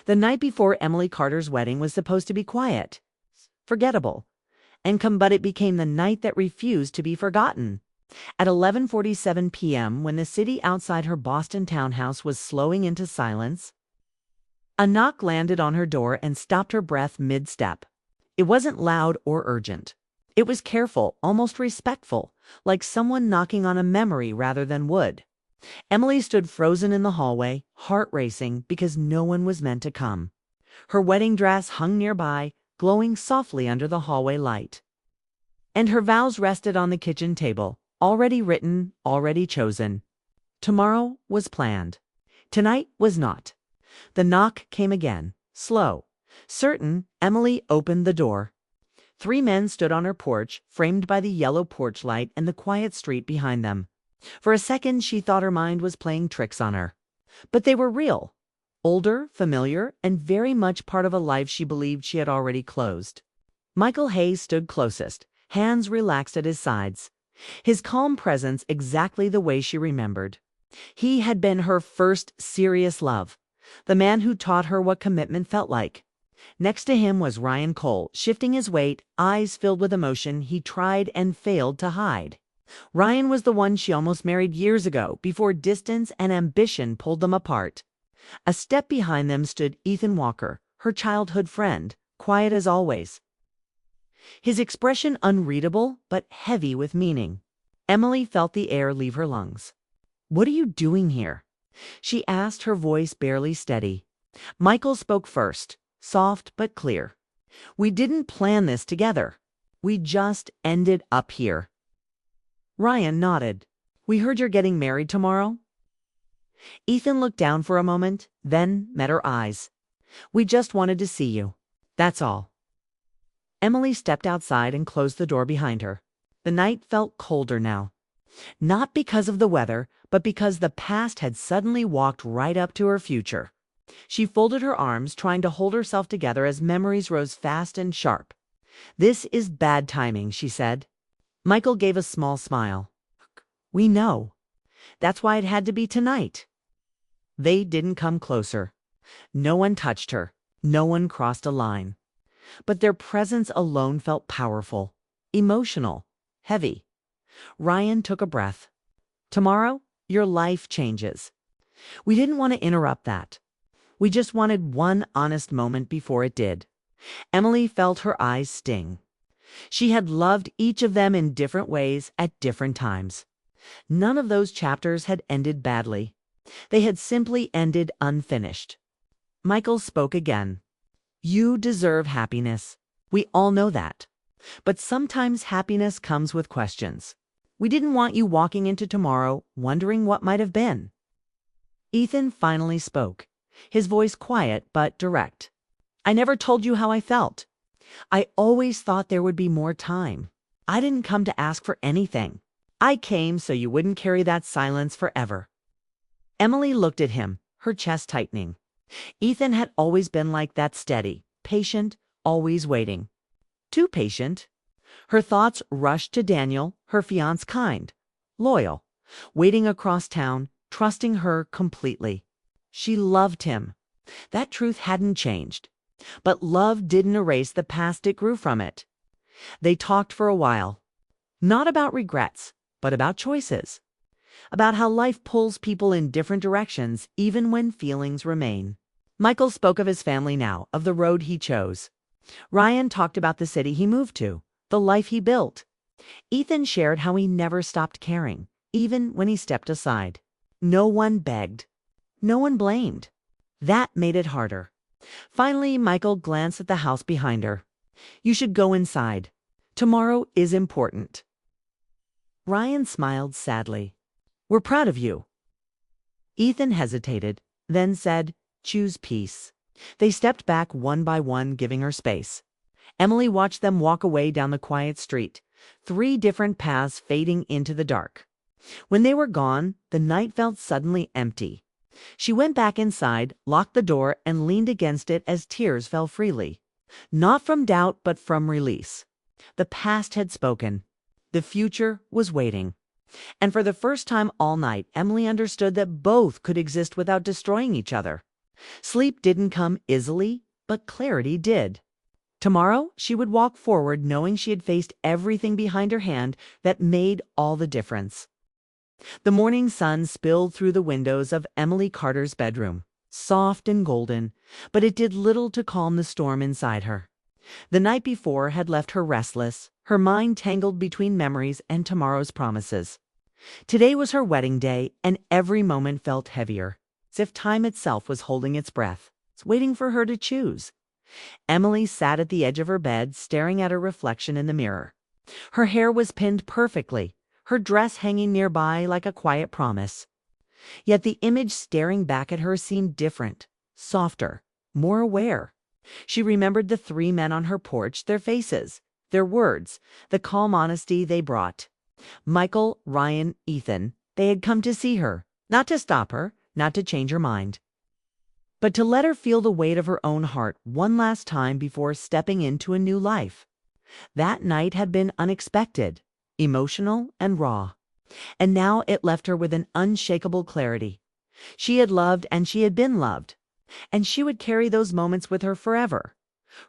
The night before Emily Carter's wedding was supposed to be quiet, forgettable, but it became the night that refused to be forgotten. At 11:47 p.m., when the city outside her Boston townhouse was slowing into silence, a knock landed on her door and stopped her breath mid-step. It wasn't loud or urgent. It was careful, almost respectful, like someone knocking on a memory rather than wood. Emily stood frozen in the hallway, heart racing because no one was meant to come. Her wedding dress hung nearby, glowing softly under the hallway light. And her vows rested on the kitchen table, already written, already chosen. Tomorrow was planned. Tonight was not. The knock came again, slow. Certain, Emily opened the door. 3 men stood on her porch, framed by the yellow porch light and the quiet street behind them. For a second, she thought her mind was playing tricks on her. But they were real. Older, familiar, and very much part of a life she believed she had already closed. Michael Hayes stood closest, hands relaxed at his sides. His calm presence exactly the way she remembered. He had been her first serious love, the man who taught her what commitment felt like. Next to him was Ryan Cole, shifting his weight, eyes filled with emotion he tried and failed to hide. Ryan was the one she almost married years ago, before distance and ambition pulled them apart. A step behind them stood Ethan Walker, her childhood friend, quiet as always. His expression unreadable, but heavy with meaning. Emily felt the air leave her lungs. "What are you doing here?" she asked, her voice barely steady. Michael spoke first, soft but clear. "We didn't plan this together. We just ended up here." Ryan nodded. "We heard you're getting married tomorrow?" Ethan looked down for a moment, then met her eyes. "We just wanted to see you. That's all." Emily stepped outside and closed the door behind her. The night felt colder now. Not because of the weather, but because the past had suddenly walked right up to her future. She folded her arms, trying to hold herself together as memories rose fast and sharp. "This is bad timing," she said. Michael gave a small smile. "We know. That's why it had to be tonight." They didn't come closer. No one touched her. No one crossed a line. But their presence alone felt powerful, emotional, heavy. Ryan took a breath. "Tomorrow, your life changes." We didn't want to interrupt that. We just wanted one honest moment before it did. Emily felt her eyes sting. She had loved each of them in different ways at different times. None of those chapters had ended badly. They had simply ended unfinished. Michael spoke again. "You deserve happiness. We all know that. But sometimes happiness comes with questions. We didn't want you walking into tomorrow wondering what might have been." Ethan finally spoke, his voice quiet but direct. "I never told you how I felt. I always thought there would be more time. I didn't come to ask for anything. I came so you wouldn't carry that silence forever." Emily looked at him, her chest tightening. Ethan had always been like that, steady, patient, always waiting. Too patient. Her thoughts rushed to Daniel, her fiancé, kind, loyal, waiting across town, trusting her completely. She loved him. That truth hadn't changed. But love didn't erase the past it grew from it. They talked for a while. Not about regrets, but about choices. About how life pulls people in different directions even when feelings remain. Michael spoke of his family now, of the road he chose. Ryan talked about the city he moved to, the life he built. Ethan shared how he never stopped caring, even when he stepped aside. No one begged. No one blamed. That made it harder. Finally, Michael glanced at the house behind her. "You should go inside. Tomorrow is important." Ryan smiled sadly. "We're proud of you." Ethan hesitated, then said, "Choose peace." They stepped back one by one, giving her space. Emily watched them walk away down the quiet street, 3 different paths fading into the dark. When they were gone, the night felt suddenly empty. She went back inside, locked the door, and leaned against it as tears fell freely. Not from doubt, but from release. The past had spoken. The future was waiting. And for the first time all night, Emily understood that both could exist without destroying each other. Sleep didn't come easily, but clarity did. Tomorrow, she would walk forward knowing she had faced everything behind her hand that made all the difference. The morning sun spilled through the windows of Emily Carter's bedroom, soft and golden, but it did little to calm the storm inside her. The night before had left her restless, her mind tangled between memories and tomorrow's promises. Today was her wedding day, and every moment felt heavier, as if time itself was holding its breath, waiting for her to choose. Emily sat at the edge of her bed, staring at her reflection in the mirror. Her hair was pinned perfectly, her dress hanging nearby like a quiet promise. Yet the image staring back at her seemed different, softer, more aware. She remembered the three men on her porch, their faces, their words, the calm honesty they brought. Michael, Ryan, Ethan, they had come to see her, not to stop her, not to change her mind, but to let her feel the weight of her own heart one last time before stepping into a new life. That night had been unexpected, emotional, and raw, and now it left her with an unshakable clarity. She had loved and she had been loved, and she would carry those moments with her forever.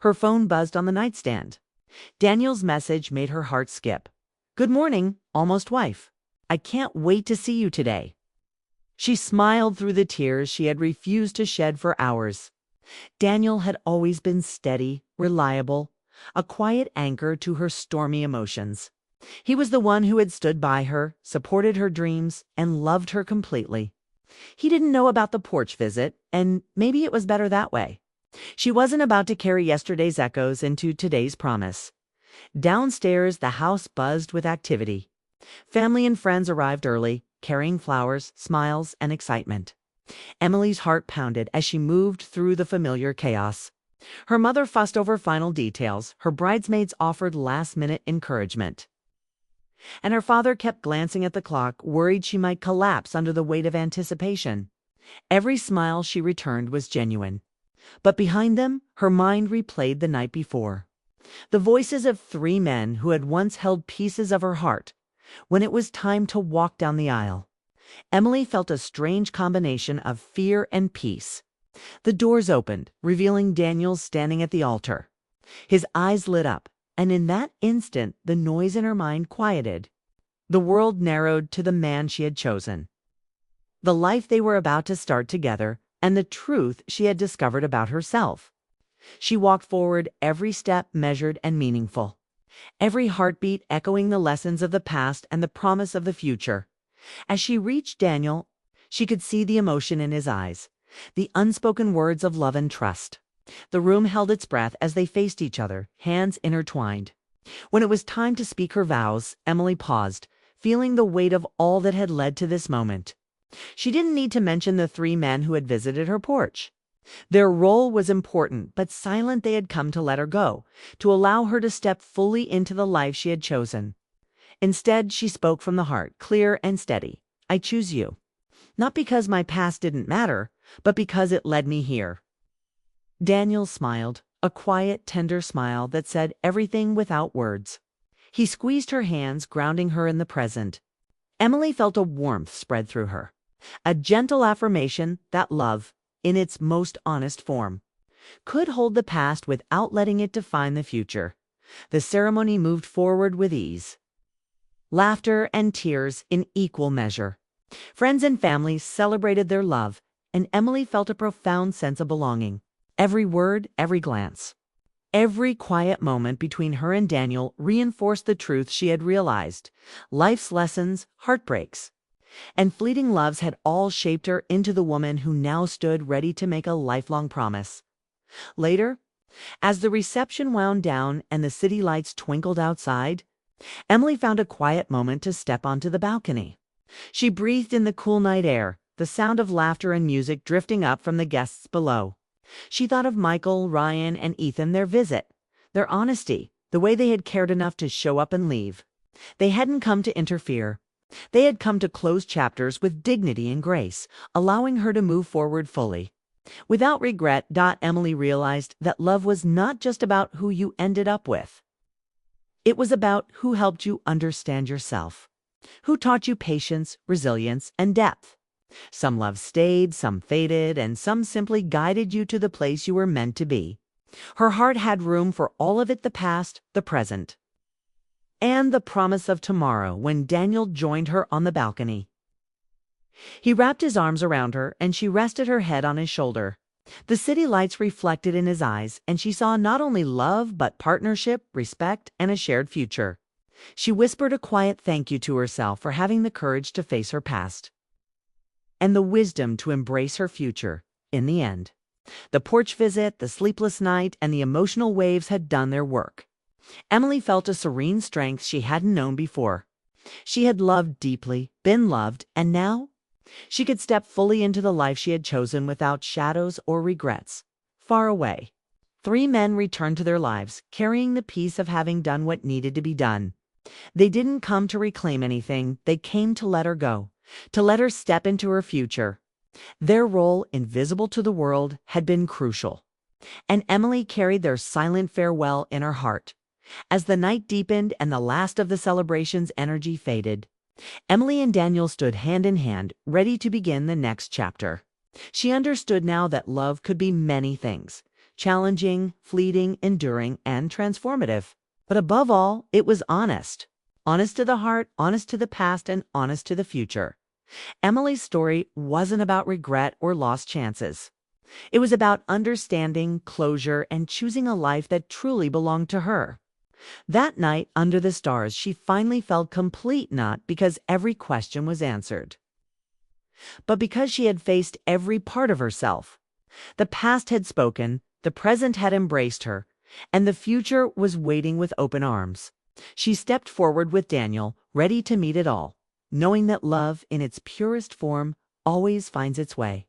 Her phone buzzed on the nightstand. Daniel's message made her heart skip. "Good morning, almost wife. I can't wait to see you today." She smiled through the tears she had refused to shed for hours. Daniel had always been steady, reliable, a quiet anchor to her stormy emotions. He was the one who had stood by her, supported her dreams, and loved her completely. He didn't know about the porch visit, and maybe it was better that way. She wasn't about to carry yesterday's echoes into today's promise. Downstairs, the house buzzed with activity. Family and friends arrived early, carrying flowers, smiles, and excitement. Emily's heart pounded as she moved through the familiar chaos. Her mother fussed over final details, her bridesmaids offered last-minute encouragement, and her father kept glancing at the clock, worried she might collapse under the weight of anticipation. Every smile she returned was genuine. But behind them, her mind replayed the night before. The voices of three men who had once held pieces of her heart. When it was time to walk down the aisle, Emily felt a strange combination of fear and peace. The doors opened, revealing Daniel standing at the altar. His eyes lit up, and in that instant the noise in her mind quieted. The world narrowed to the man she had chosen, the life they were about to start together, and the truth she had discovered about herself. She walked forward, every step measured and meaningful, every heartbeat echoing the lessons of the past and the promise of the future. As she reached Daniel, she could see the emotion in his eyes, the unspoken words of love and trust. The room held its breath as they faced each other, hands intertwined. When it was time to speak her vows, Emily paused, feeling the weight of all that had led to this moment. She didn't need to mention the three men who had visited her porch. Their role was important, but silent they had come to let her go, to allow her to step fully into the life she had chosen. Instead, she spoke from the heart, clear and steady. "I choose you. Not because my past didn't matter, but because it led me here." Daniel smiled, a quiet, tender smile that said everything without words. He squeezed her hands, grounding her in the present. Emily felt a warmth spread through her, a gentle affirmation that love, in its most honest form, could hold the past without letting it define the future. The ceremony moved forward with ease. Laughter and tears in equal measure. Friends and family celebrated their love, and Emily felt a profound sense of belonging. Every word, every glance, every quiet moment between her and Daniel reinforced the truth she had realized. Life's lessons, heartbreaks, and fleeting loves had all shaped her into the woman who now stood ready to make a lifelong promise. Later, as the reception wound down and the city lights twinkled outside, Emily found a quiet moment to step onto the balcony. She breathed in the cool night air, the sound of laughter and music drifting up from the guests below. She thought of Michael, Ryan, and Ethan, their visit, their honesty, the way they had cared enough to show up and leave. They hadn't come to interfere. They had come to close chapters with dignity and grace, allowing her to move forward fully. Without regret, Emily realized that love was not just about who you ended up with. It was about who helped you understand yourself, who taught you patience, resilience, and depth. Some love stayed, some faded, and some simply guided you to the place you were meant to be. Her heart had room for all of it, the past, the present, and the promise of tomorrow when Daniel joined her on the balcony. He wrapped his arms around her, and she rested her head on his shoulder. The city lights reflected in his eyes, and she saw not only love, but partnership, respect, and a shared future. She whispered a quiet thank you to herself for having the courage to face her past and the wisdom to embrace her future in the end. The porch visit, the sleepless night, and the emotional waves had done their work. Emily felt a serene strength she hadn't known before. She had loved deeply, been loved, and now she could step fully into the life she had chosen without shadows or regrets. Far away, 3 men returned to their lives, carrying the peace of having done what needed to be done. They didn't come to reclaim anything, they came to let her go, to let her step into her future. Their role, invisible to the world, had been crucial, and Emily carried their silent farewell in her heart. As the night deepened and the last of the celebration's energy faded, Emily and Daniel stood hand in hand, ready to begin the next chapter. She understood now that love could be many things: challenging, fleeting, enduring, and transformative. But above all, it was honest. Honest to the heart, honest to the past, and honest to the future. Emily's story wasn't about regret or lost chances. It was about understanding, closure, and choosing a life that truly belonged to her. That night, under the stars, she finally felt complete, not because every question was answered, but because she had faced every part of herself. The past had spoken, the present had embraced her, and the future was waiting with open arms. She stepped forward with Daniel, ready to meet it all, knowing that love, in its purest form, always finds its way.